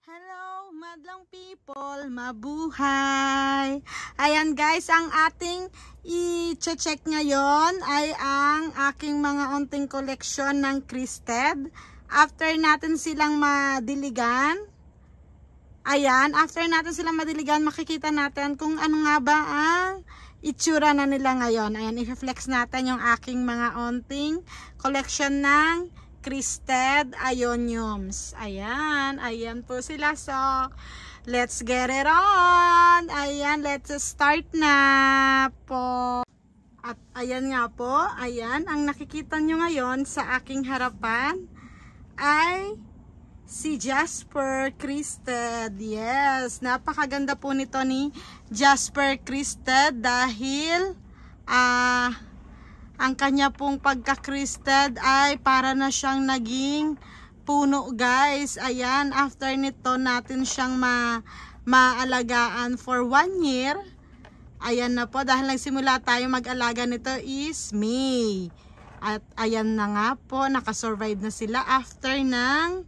Hello, madlang people, mabuhay! Ayan guys, ang ating i-check ngayon ay ang aking mga onting koleksyon ng Cristed. After natin silang madiligan, makikita natin kung ano nga ba ang itsura na nila ngayon. Ayan, i-flex natin yung aking mga onting collection ng Cristed Ioniums. Ayan po sila. So, let's get it on. Ayan, let's start na po. At ayan nga po, ayan, ang nakikita nyo ngayon sa aking harapan ay si Jasper Cristed. Yes, napakaganda po nito ni Jasper Cristed dahil ang kanya pong pagka-cristed ay para na siyang naging puno guys. Ayan, after nito natin siyang maalagaan for 1 year. Ayan na po, dahil nagsimula tayo mag-alaga nito is May. At ayan na nga po, nakasurvive na sila after ng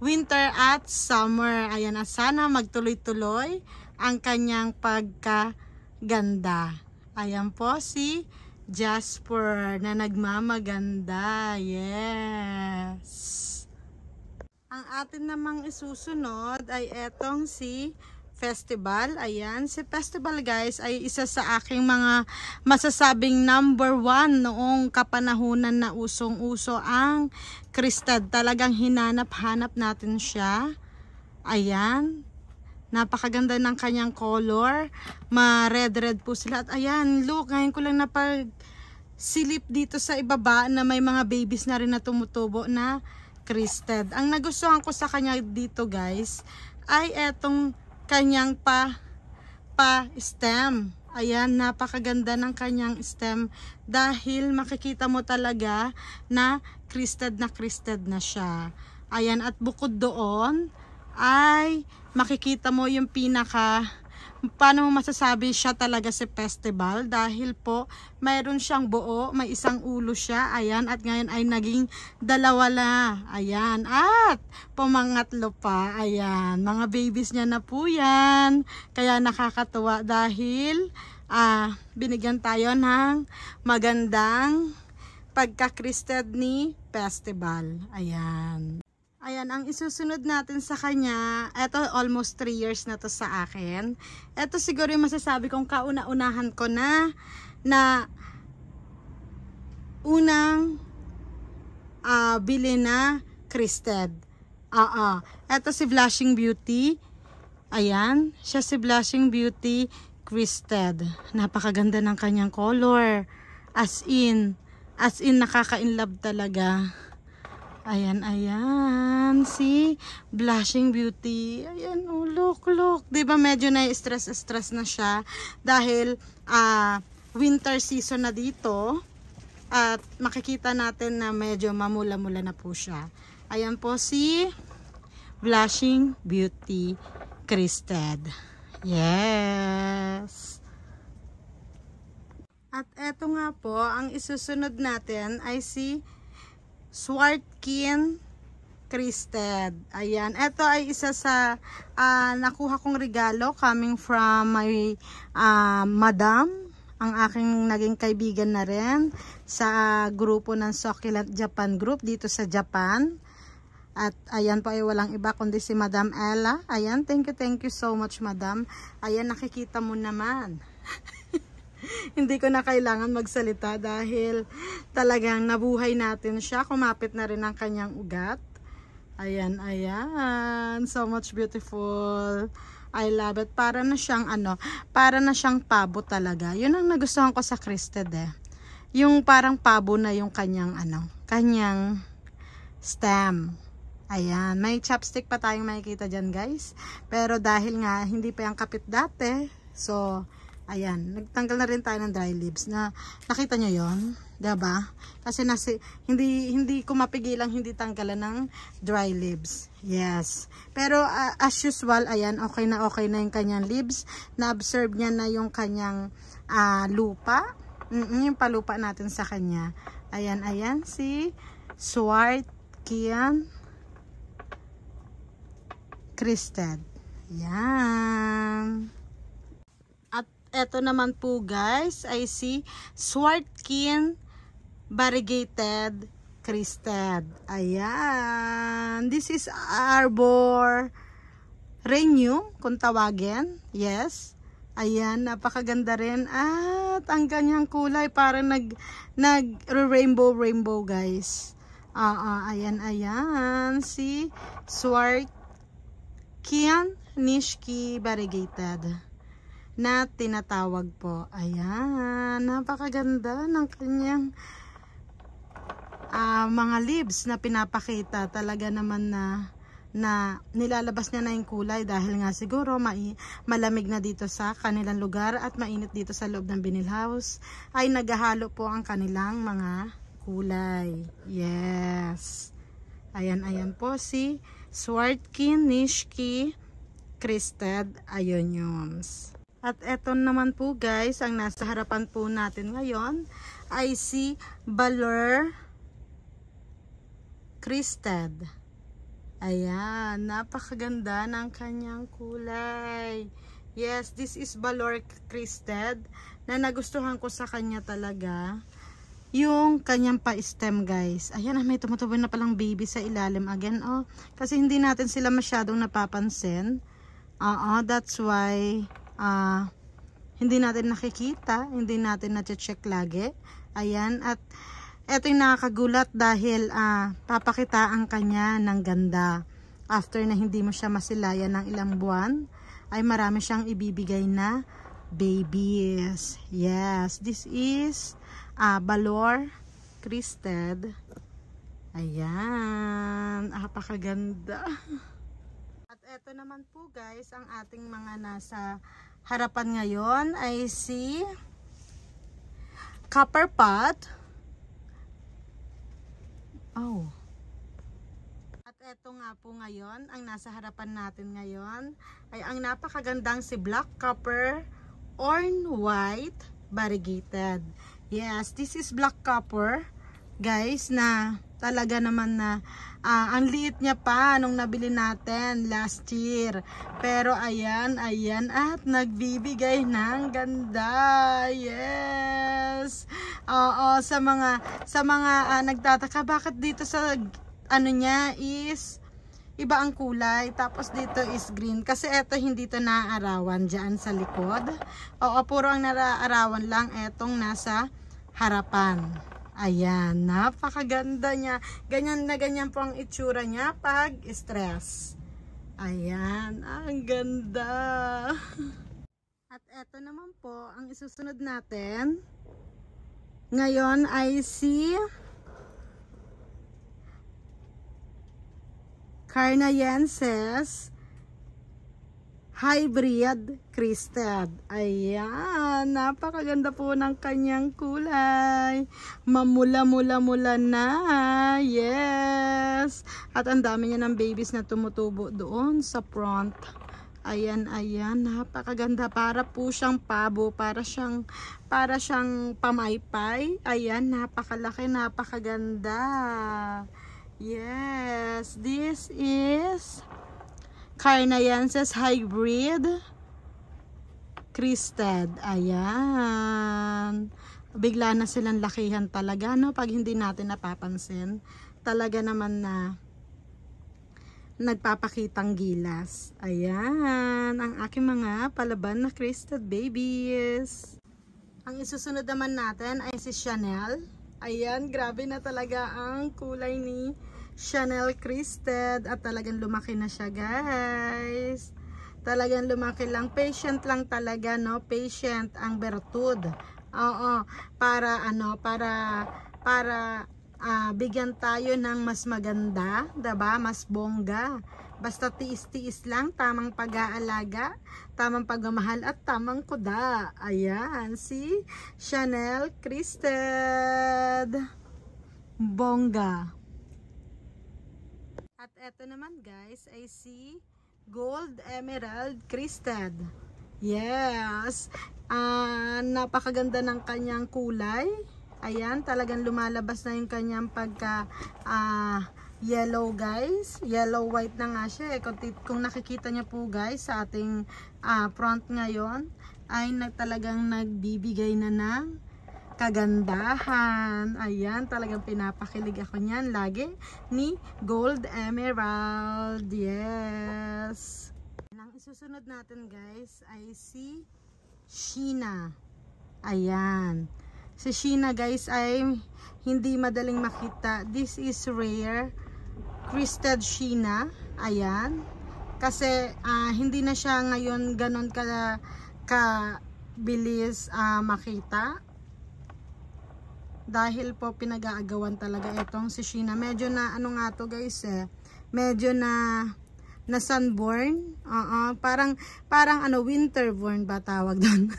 winter at summer. Ayan, at sana magtuloy-tuloy ang kanyang pagka-ganda. Ayan po si Jasper na nagmamaganda. Yes. Ang atin namang isusunod ay etong si Festival. Ayan, si Festival guys ay isa sa aking mga masasabing number 1 noong kapanahunan na usong-uso ang Cristed. Talagang hinanap-hanap natin siya. Ayan. Napakaganda ng kanyang color. Ma-red-red po sila. At ayan, look, ngayon ko lang napagsilip dito sa ibaba na may mga babies na rin na tumutubo na Cristed. Ang nagustuhan ko sa kanya dito guys, ay etong kanyang pa-stem. Ayan, napakaganda ng kanyang stem dahil makikita mo talaga na Cristed na siya. Ayan, at bukod doon ay makikita mo yung paano mo masasabi siya talaga si Festival dahil po mayroon siyang buo, may isang ulo siya. Ayan, at ngayon ay naging 2 na. Ayan, at pumangatlo pa. Ayan, mga babies niya na po yan. Kaya nakakatuwa dahil binigyan tayo ng magandang pagka-Cristed ni Festival. Ayan. Ayan, ang isusunod natin sa kanya, eto almost 3 years na to sa akin. Eto siguro yung masasabi kong kauna-unahan ko na unang bili na Cristed. Eto si Blushing Beauty. Ayan, siya si Blushing Beauty Cristed. Napakaganda ng kanyang color. As in nakaka-inlove talaga. Ayan, si Blushing Beauty. Ayan, oh, look. Diba medyo na-stress na siya dahil winter season na dito at makikita natin na medyo mamula-mula na po siya. Ayan po si Blushing Beauty Cristed. Yes. At eto nga po, ang isusunod natin ay si Swartkin Cristed. Ayan, ito ay isa sa nakuha kong regalo coming from my madam, ang aking naging kaibigan na rin sa grupo ng Succulent Japan Group dito sa Japan. At ayan po ay walang iba kundi si Madam Ella. Ayan, thank you so much Madam. Ayan, nakikita mo naman. Hindi ko na kailangan magsalita dahil talagang nabuhay natin siya. Kumapit na rin ang kanyang ugat. Ayan. So much beautiful. I love it. Para na siyang pabo talaga. Yun ang nagustuhan ko sa Cristed eh. Yung parang pabo na yung kanyang stem. Ayan. May chopstick pa tayong makikita dyan guys. Pero dahil nga hindi pa yung kapit dati. So ayan, nagtanggal na rin tayo ng dry leaves. Nakita nyo yun? Diba? Kasi hindi ko mapigilang hindi tanggalan ng dry leaves. Yes. Pero as usual, ayan, okay na yung kanyang leaves. Na-absorb niya na yung kanyang lupa. Yung palupa natin sa kanya. Ayan, si Swart Kian Crested. Yan. At eto naman po guys ay si Swartkin Variegated Crested. Ayan. This is Arbor Renew kung tawagin. Yes. Ayan, napakaganda rin. At ang kanyang kulay parang nag-rainbow guys. Ayan. Si Swartkin Nishki Variegated na tinatawag po. Ayan, napakaganda ng kanyang mga leaves na pinapakita. Talaga naman na nilalabas niya na yung kulay dahil nga siguro malamig na dito sa kanilang lugar at mainit dito sa loob ng vinyl house, ay naghahalo po ang kanilang mga kulay. Yes. Ayan po si Swartkin Nishki Crested Ioniums. At eto naman po guys, ang nasa harapan po natin ngayon ay si Valor Crested. Ayan, napakaganda ng kanyang kulay. Yes, this is Valor Crested na nagustuhan ko sa kanya talaga. Yung kanyang pa-stem guys. Ayan, may tumutubo na palang baby sa ilalim again. Kasi hindi natin sila masyadong napapansin. That's why hindi natin nakikita, hindi natin na-check lagi. Ayan, at eto yung nakakagulat dahil papakita ang kanya ng ganda. After na hindi mo siya masilayan ng ilang buwan, ay marami siyang ibibigay na babies. Yes, this is Valor Crested. Ayan, napakaganda. At eto naman po guys, ang ating mga nasa harapan ngayon ay si Copper Pot. At eto nga po ngayon, ang nasa harapan natin ngayon ay ang napakagandang si Black Copper Orn White Variegated. Yes, this is Black Copper guys, na talaga naman na ang liit niya pa nung nabili natin last year. Pero ayan at nagbibigay ng ganda. Yes. Sa mga nagtataka bakit dito sa ano niya is iba ang kulay, tapos dito is green kasi eto hindi to naaarawan diyan sa likod. Puro ang naaarawan lang etong nasa harapan. Ayan, napakaganda niya. Ganyan na ganyan po ang itsura niya pag stress. Ayan, ang ganda. At eto naman po, ang isusunod natin ngayon ay si Carnayensis Hybrid Crested. Ayan, napakaganda po ng kanyang kulay. Mamula-mula na. Yes. At ang dami niya ng babies na tumutubo doon sa front. Ayan, napakaganda. Para po siyang pabo, para siyang pamaypay. Ayan, napakalaki, napakaganda. Yes, this is Carnayensis Hybrid Crested. Ayan. Bigla na silang lakihan talaga, no? Pag hindi natin napapansin. Talaga naman na nagpapakitang gilas. Ayan. Ang aking mga palaban na Crested babies. Ang isusunod naman natin ay si Chanel. Ayan. Grabe na talaga ang kulay ni Chanel Crested at talagang lumaki na siya guys. Talagang lumaki lang, patient lang talaga, no? Patient ang bertud. Para bigyan tayo ng mas maganda, diba? Mas bongga. Basta tiis-tiis lang, tamang pag-aalaga, tamang pagmamahal at tamang kuda. Ayan, si Chanel Crested. Bongga. At eto naman guys ay si Gold Emerald Crested. Yes. Napakaganda ng kanyang kulay. Ayan, talagang lumalabas na yung kanyang yellow guys. Yellow white na nga siya eh. Kung nakikita niyo po guys sa ating front ngayon ay talagang nagbibigay na ng kagandahan. Ayan, talagang pinapakilig ako niyan lagi ni Gold Emerald. Yes. Ang isusunod natin guys ay si Sheena. Ayan. Si Sheena guys ay hindi madaling makita. This is rare crested Sheena. Ayan. Kasi hindi na siya ngayon ganon bilis makita. Dahil po pinag-aagawan talaga itong si Sheena. Medyo na ano nga to guys eh. Medyo na sunburn. Parang ano, winterborn ba tawag doon?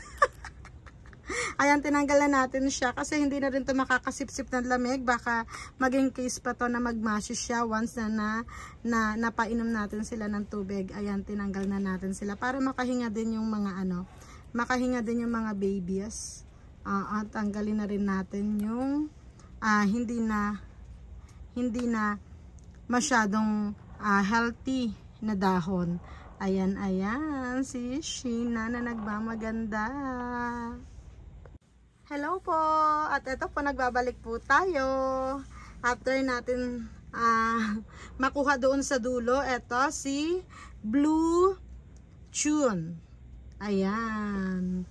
Ayan, tinanggal na natin siya kasi hindi na rin to makakasipsip ng lamig. Baka maging case pa to na magmashes siya once na napainom natin sila ng tubig. Ayan, tinanggal na natin sila para makahinga din yung mga ano, makahinga din yung mga babies. At tanggalin na rin natin yung hindi na masyadong healthy na dahon. Ayan, ayan, si Sheena na nagmamaganda. Hello po! At ito po, nagbabalik po tayo. After natin makuha doon sa dulo, ito si Blue Tune. Ayan.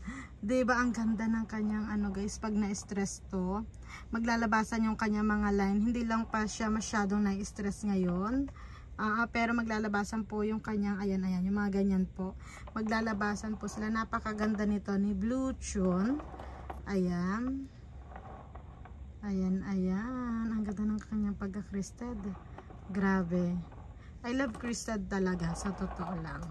Diba ang ganda ng kanyang ano guys, pag na-stress to, maglalabasan yung kanyang mga line. Hindi lang pa siya masyadong na-stress ngayon. Pero maglalabasan po yung kanyang, ayan, yung mga ganyan po. Maglalabasan po sila. Napakaganda nito ni Blue Tune. Ayan. Ayan. Ang ganda ng kanyang pagka-crested. Grabe. I love crested talaga, sa totoo lang.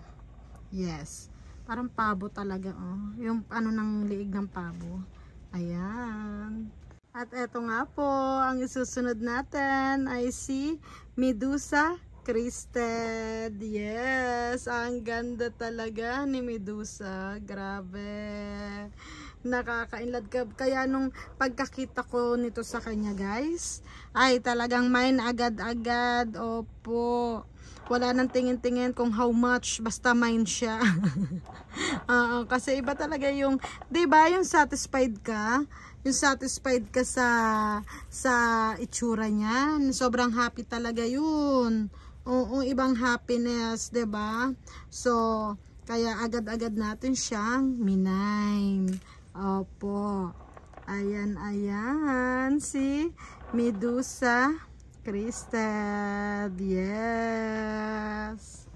Yes. Parang pabo talaga, oh. Yung ano ng liig ng pabo. Ayan. At eto nga po, ang isusunod natin ay si Medusa Crested. Yes, ang ganda talaga ni Medusa. Grabe. Nakaka-inlad ka. Kaya nung pagkakita ko nito sa kanya guys, ay talagang mine agad-agad. Opo. Wala nang tingin-tingin kung how much, basta mine siya. Kasi iba talaga yung, 'di ba, yung satisfied ka sa itsura niya. Sobrang happy talaga yun. Oo, ibang happiness, 'di ba? So, kaya agad-agad natin siyang minime. Opo. Ayan, si Medusa Crested. Yes.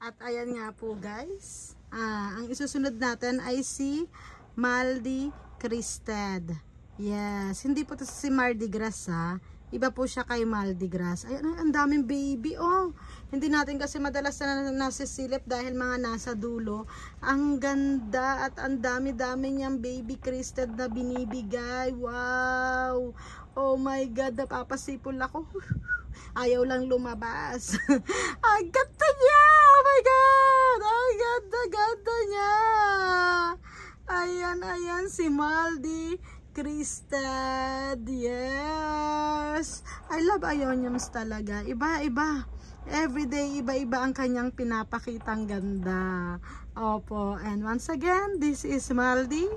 At ayan nga po guys. Ang isusunod natin ay si Mardi Crested. Yes. Hindi po ito si Mardi Gras Iba po siya kay Mardi Gras. Ayan, ang daming baby. Oh, hindi natin kasi madalas na nasisilip dahil mga nasa dulo. Ang ganda at ang dami-dami niyang baby crested na binibigay. Wow! Oh my God, napapasipol ako. Ayaw lang lumabas. Ang ganda niya! Oh my God! Ang ganda niya! Ayan, si Mardi Crested. Yes. I love Ioniums talaga. Iba-iba. Everyday, iba-iba ang kanyang pinapakitang ganda. Opo. And once again, this is Mardi.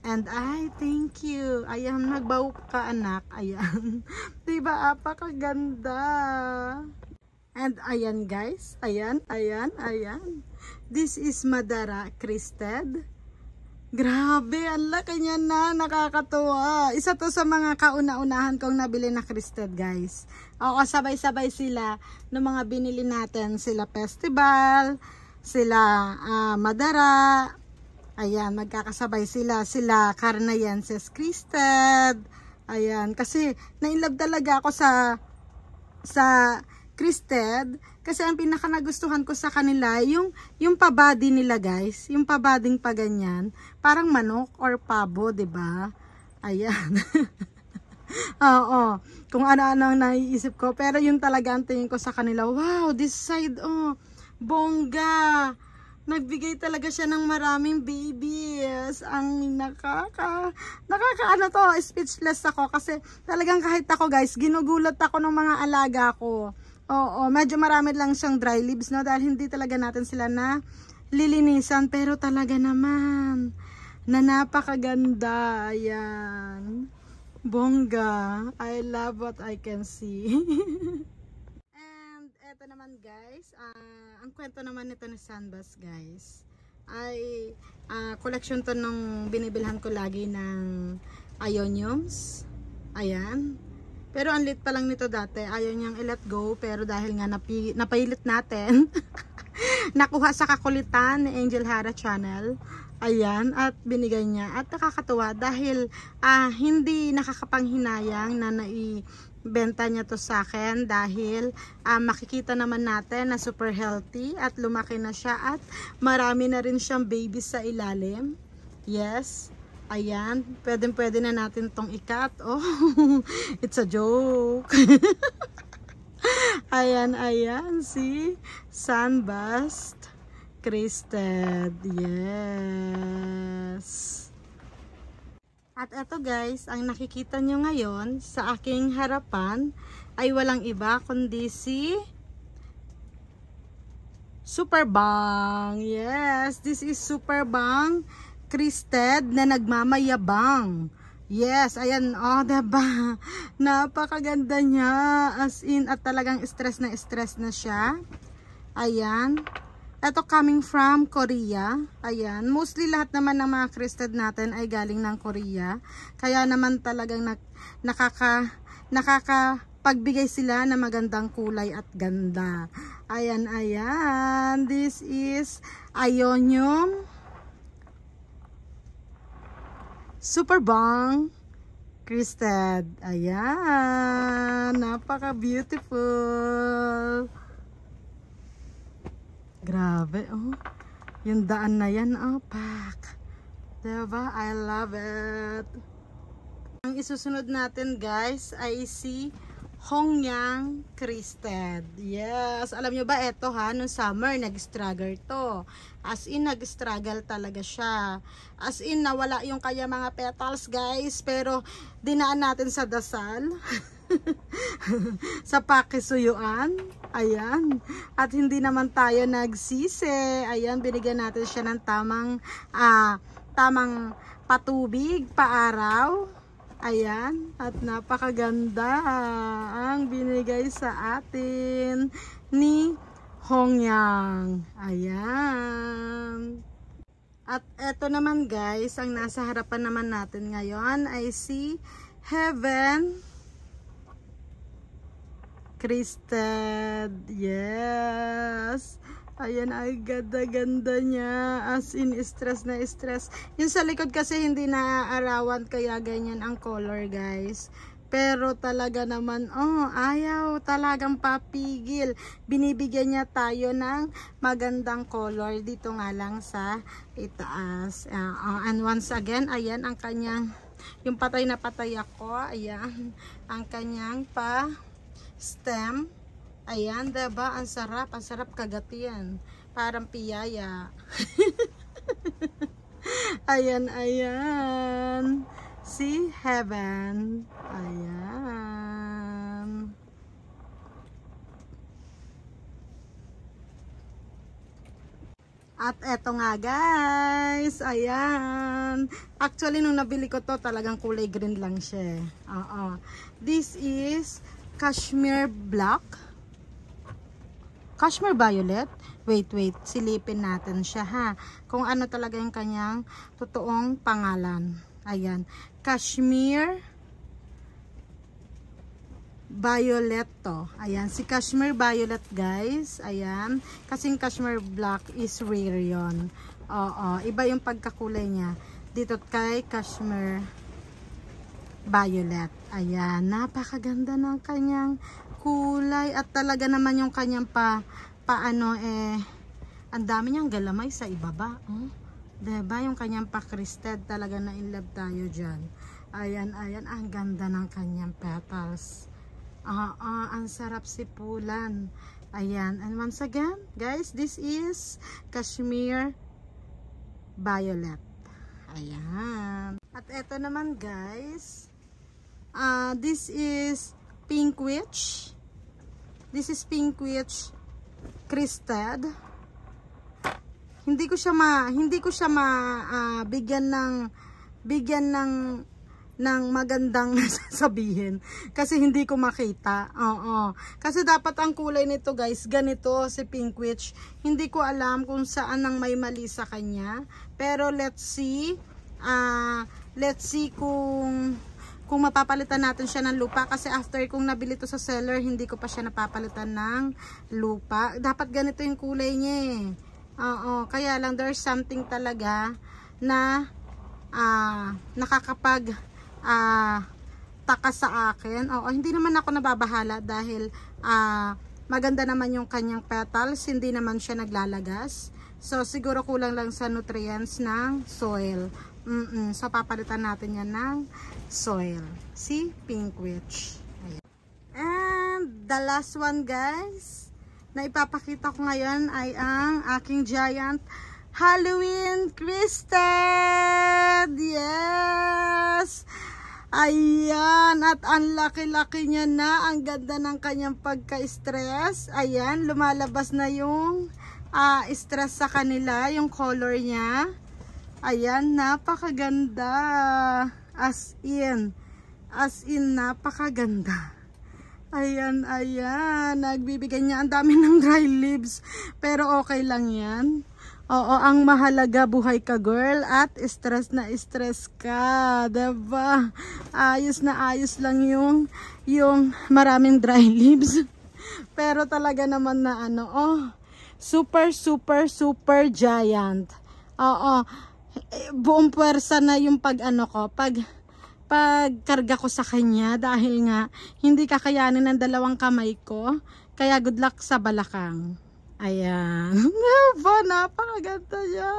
And I thank you. Ayan, nagbaw ka anak. Ayan. Diba, apakaganda. And ayan guys. Ayan. This is Madara Crested. Grabe, ang laki niya na, nakakatuwa. Isa to sa mga kauna-unahan kong nabili na crested guys. Oo, sabay-sabay sila ng mga binili natin. Sila Festival, sila Madara. Ayan, magkakasabay sila. Sila Carnayensis Crested. Ayan, kasi na-inlove talaga ako sa crested. Kasi ang pinaka nagustuhan ko sa kanila, yung pa-body nila guys, yung pa-bodying pa ganyan, parang manok or pabo, 'di ba? Ayan. Oo, kung ano-ano ang naiisip ko, pero yung talaga ang tingin ko sa kanila, wow, this side, oh, bongga. Nagbigay talaga siya ng maraming babies. Ang nakakaano to, speechless ako kasi talagang kahit ako guys, ginugulat ako ng mga alaga ko. Oo, medyo marami lang siyang dry leaves, no, dahil hindi talaga natin sila na lilinisan, pero talaga naman na napakaganda. Ayan, bongga. I love what I can see. And eto naman guys, ang kwento naman nito ni Sunbus guys ay collection to nung binibilhan ko lagi ng ioniums. Ayan, pero ang lit pa lang nito dati, ayaw niyang i-let go, pero dahil nga napailit natin nakuha sa kakulitan ni Angel Hara Channel, ayan, at binigay niya. At nakakatuwa dahil hindi nakakapanghinayang na naibenta niya to sa akin, dahil makikita naman natin na super healthy at lumaki na siya at marami na rin siyang babies sa ilalim. Yes, ayan, pwede na natin tong ikat. Oh, it's a joke. Ayan, si Sunbus Crested. Yes. At eto guys, ang nakikita nyo ngayon sa aking harapan ay walang iba kundi si Superbang. Yes, this is Superbang Crested na nagmamayabang. Yes, ayan, oh, diba? Napakaganda niya, as in, at talagang stress na siya. Ayan, ito coming from Korea. Ayan, mostly lahat naman ng mga crested natin ay galing ng Korea. Kaya naman talagang nakakapagbigay sila ng magandang kulay at ganda. Ayan, this is Ionium Superbang Crested. Ayan, napaka beautiful. Grabe, oh, yung daan na yan, oh, pak, diba? I love it. Ang isusunod natin guys ay si Hongyang Crested. Yes, alam nyo ba, eto ha, nung summer nag-struggle to. As in, nag-struggle talaga siya. As in, nawala yung kaya mga petals guys, pero dinaan natin sa dasal. Sa pakisuyuan. Ayan, at hindi naman tayo nagsisi. Ayan, binigyan natin siya ng tamang patubig, paaraw. Ayan, at napakaganda ang binigay sa atin ni Hongyang. Ayan. At eto naman guys, ang nasa harapan naman natin ngayon ay si Heaven Crested. Yes. Ayan, ay ganda-ganda niya. As in, stress na stress. Yung sa likod kasi hindi naaarawan, kaya ganyan ang color guys. Pero talaga naman, oh, ayaw talagang papigil. Binibigyan niya tayo ng magandang color dito nga lang sa itaas. And once again, ayan ang kanyang, yung patay na patay ako, ayan, ang kanyang stem. Ayan, diba? Ang sarap kagatian. Parang piyaya. Ayan. Si Heaven. Ayan. At eto nga guys. Ayan. Actually, nung nabili ko to, talagang kulay green lang siya. This is Cashmere Black. Cashmere Violet. Wait, silipin natin siya ha. Kung ano talaga yung kanyang totoong pangalan. Ayan. Cashmere Violet to. Ayan. Si Cashmere Violet guys. Ayan. Kasing Cashmere Black is rare yun. Iba yung pagkakulay niya. Dito kay Cashmere Violet. Ayan. Napakaganda ng kanyang kulay at talaga naman yung kanyang ang dami niyang galamay sa ibaba. Diba? Yung kanyang pa-crested, talaga na in love tayo dyan. Ayan, ang ganda ng kanyang petals. Ang sarap sipulan. Ayan. And once again, guys, this is Cashmere Violet. Ayan. At eto naman, guys, this is Pink Witch. This is Pink Witch Crested. Hindi ko siya bigyan ng magandang sasabihin kasi hindi ko makita. Kasi dapat ang kulay nito, guys, ganito si Pink Witch. Hindi ko alam kung saan ang may mali sa kanya. Pero let's see. Let's see kung mapapalitan natin siya ng lupa, kasi after kong nabili to sa seller, hindi ko pa siya napapalitan ng lupa. Dapat ganito yung kulay niya eh. Kaya lang there's something talaga na nakakapag taka sa akin. Hindi naman ako nababahala dahil maganda naman yung kanyang petals, hindi naman siya naglalagas. So siguro kulang lang sa nutrients ng soil. So papalitan natin yan ng soil. See? Pink Witch. Ayan. And the last one, guys, na ipapakita ko ngayon ay ang aking giant Halloween Crested. Yes! Ayan, at ang laki-laki niya na, ang ganda ng kanyang pagka-stress. Ayan, lumalabas na yung stress sa kanila, yung color niya. Ayan, napakaganda. As in, napakaganda. Ayan, nagbibigay niya ang dami ng dry leaves, pero okay lang yan. Ang mahalaga, buhay ka, girl, at stress na stress ka, diba? Ayos na ayos lang yung maraming dry leaves. Pero talaga naman na super giant. Buong puwersa na yung pagkarga ko sa kanya, dahil nga hindi kakayanin ng dalawang kamay ko. Kaya good luck sa balakang. Ayan. Napakaganda niya.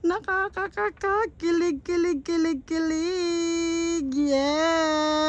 Nakakakilig. Yes.